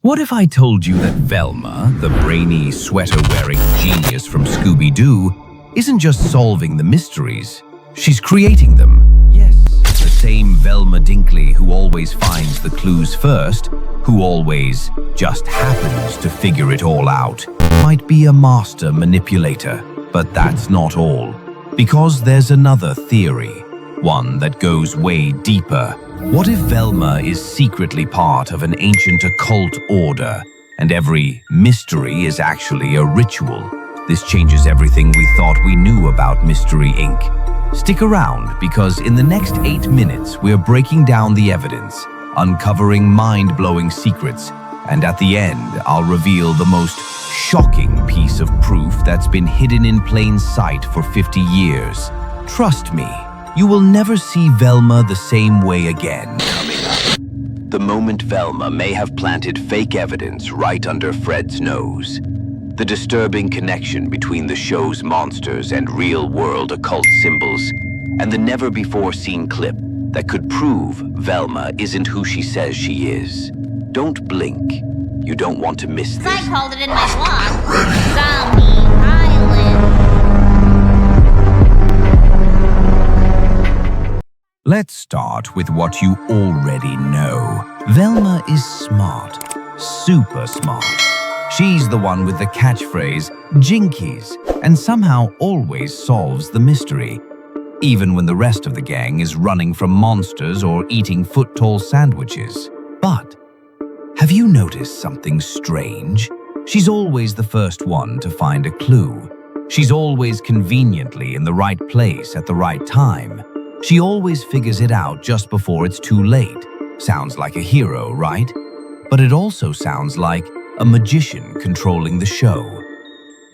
What if I told you that Velma, the brainy, sweater-wearing genius from Scooby-Doo, isn't just solving the mysteries, she's creating them? Yes, the same Velma Dinkley who always finds the clues first, who always just happens to figure it all out, might be a master manipulator. But that's not all, because there's another theory, one that goes way deeper. What if Velma is secretly part of an ancient occult order, and every mystery is actually a ritual? This changes everything we thought we knew about Mystery Inc. Stick around, because in the next 8 minutes, we're breaking down the evidence, uncovering mind-blowing secrets, and at the end, I'll reveal the most shocking piece of proof that's been hidden in plain sight for 50 years. Trust me, you will never see Velma the same way again. Coming up, the moment Velma may have planted fake evidence right under Fred's nose. The disturbing connection between the show's monsters and real-world occult symbols, and the never-before-seen clip that could prove Velma isn't who she says she is. Don't blink. You don't want to miss this. I called it in my blog, Zombie Island. Let's start with what you already know. Velma is smart, super smart. She's the one with the catchphrase, Jinkies, and somehow always solves the mystery, even when the rest of the gang is running from monsters or eating foot-tall sandwiches. But have you noticed something strange? She's always the first one to find a clue. She's always conveniently in the right place at the right time. She always figures it out just before it's too late. Sounds like a hero, right? But it also sounds like a magician controlling the show.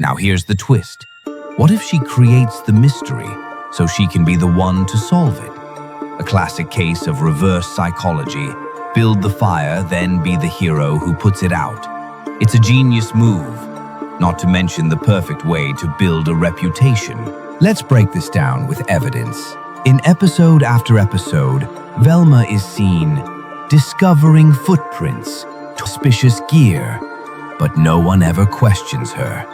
Now here's the twist. What if she creates the mystery so she can be the one to solve it? A classic case of reverse psychology. Build the fire, then be the hero who puts it out. It's a genius move, not to mention the perfect way to build a reputation. Let's break this down with evidence. In episode after episode, Velma is seen discovering footprints, suspicious gear, but no one ever questions her.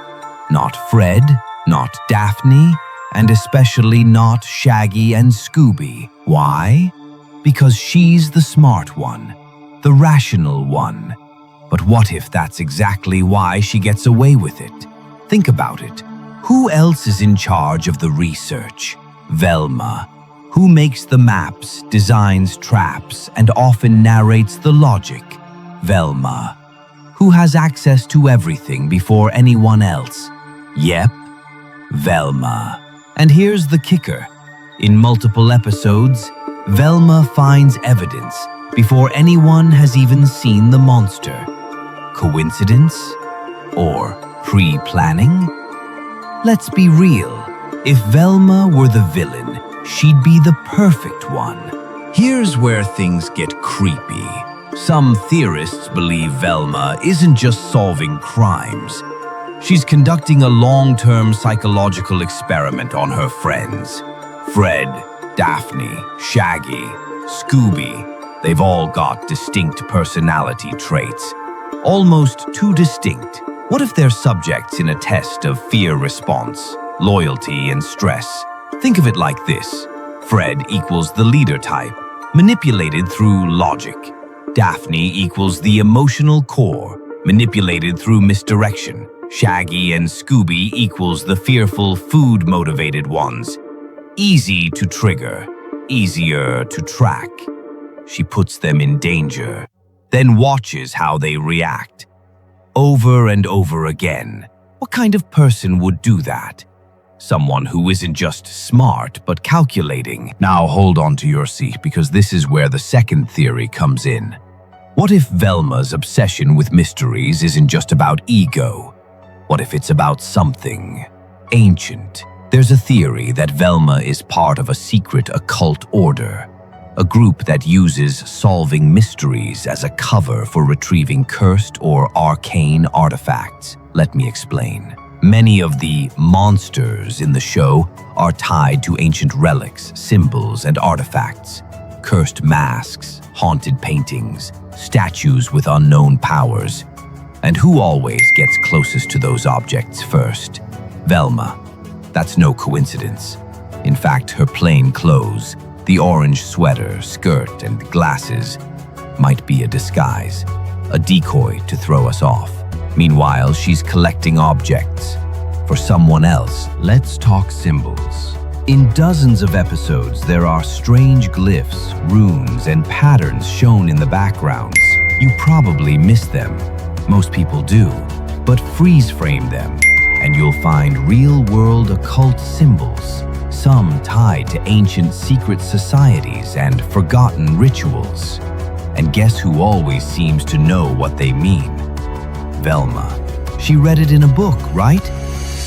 Not Fred, not Daphne, and especially not Shaggy and Scooby. Why? Because she's the smart one, the rational one. But what if that's exactly why she gets away with it? Think about it. Who else is in charge of the research? Velma. Who makes the maps, designs traps, and often narrates the logic? Velma. Who has access to everything before anyone else? Yep, Velma. And here's the kicker. In multiple episodes, Velma finds evidence before anyone has even seen the monster. Coincidence? Or pre-planning? Let's be real. If Velma were the villain, she'd be the perfect one. Here's where things get creepy. Some theorists believe Velma isn't just solving crimes. She's conducting a long-term psychological experiment on her friends. Fred, Daphne, Shaggy, Scooby, they've all got distinct personality traits. Almost too distinct. What if they're subjects in a test of fear response, loyalty, and stress? Think of it like this. Fred equals the leader type, manipulated through logic. Daphne equals the emotional core, manipulated through misdirection. Shaggy and Scooby equals the fearful, food-motivated ones. Easy to trigger, easier to track. She puts them in danger, then watches how they react. Over and over again. What kind of person would do that? Someone who isn't just smart, but calculating. Now hold on to your seat, because this is where the second theory comes in. What if Velma's obsession with mysteries isn't just about ego? What if it's about something ancient? There's a theory that Velma is part of a secret occult order, a group that uses solving mysteries as a cover for retrieving cursed or arcane artifacts. Let me explain. Many of the monsters in the show are tied to ancient relics, symbols, and artifacts. Cursed masks, haunted paintings, statues with unknown powers. And who always gets closest to those objects first? Velma. That's no coincidence. In fact, her plain clothes, the orange sweater, skirt, and glasses, might be a disguise, a decoy to throw us off. Meanwhile, she's collecting objects for someone else. Let's talk symbols. In dozens of episodes, there are strange glyphs, runes, and patterns shown in the backgrounds. You probably miss them. Most people do, but freeze frame them, and you'll find real-world occult symbols, some tied to ancient secret societies and forgotten rituals. And guess who always seems to know what they mean? Velma. She read it in a book, right?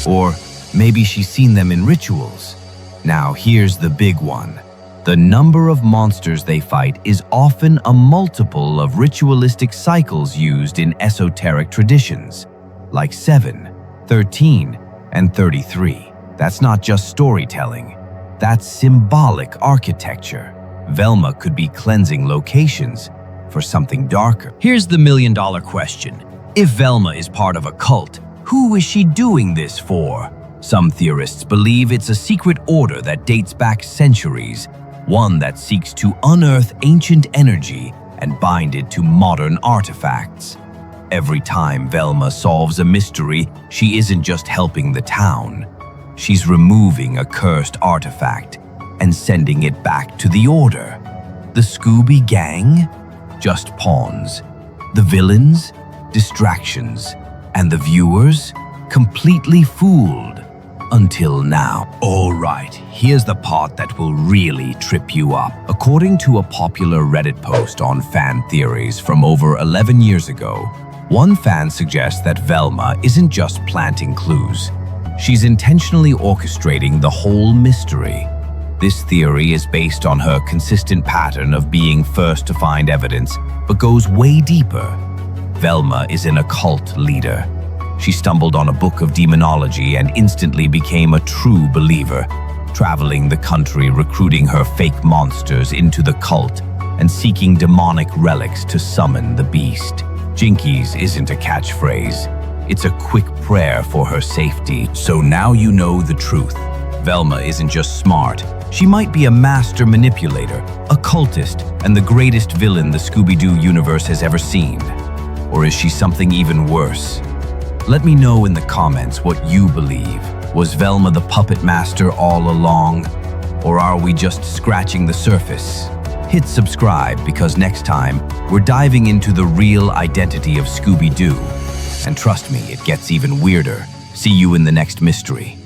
Or maybe she's seen them in rituals. Now here's the big one. The number of monsters they fight is often a multiple of ritualistic cycles used in esoteric traditions, like 7, 13, and 33. That's not just storytelling. That's symbolic architecture. Velma could be cleansing locations for something darker. Here's the million-dollar question. If Velma is part of a cult, who is she doing this for? Some theorists believe it's a secret order that dates back centuries, one that seeks to unearth ancient energy and bind it to modern artifacts. Every time Velma solves a mystery, she isn't just helping the town. She's removing a cursed artifact and sending it back to the Order. The Scooby gang? Just pawns. The villains? Distractions. And the viewers? Completely fooled. Until now. Alright, here's the part that will really trip you up. According to a popular Reddit post on fan theories from over 11 years ago, one fan suggests that Velma isn't just planting clues. She's intentionally orchestrating the whole mystery. This theory is based on her consistent pattern of being first to find evidence, but goes way deeper. Velma is an occult leader. She stumbled on a book of demonology and instantly became a true believer, traveling the country recruiting her fake monsters into the cult and seeking demonic relics to summon the beast. Jinkies isn't a catchphrase. It's a quick prayer for her safety. So now you know the truth. Velma isn't just smart. She might be a master manipulator, a cultist, and the greatest villain the Scooby-Doo universe has ever seen. Or is she something even worse? Let me know in the comments what you believe. Was Velma the puppet master all along? Or are we just scratching the surface? Hit subscribe because next time, we're diving into the real identity of Scooby-Doo. And trust me, it gets even weirder. See you in the next mystery.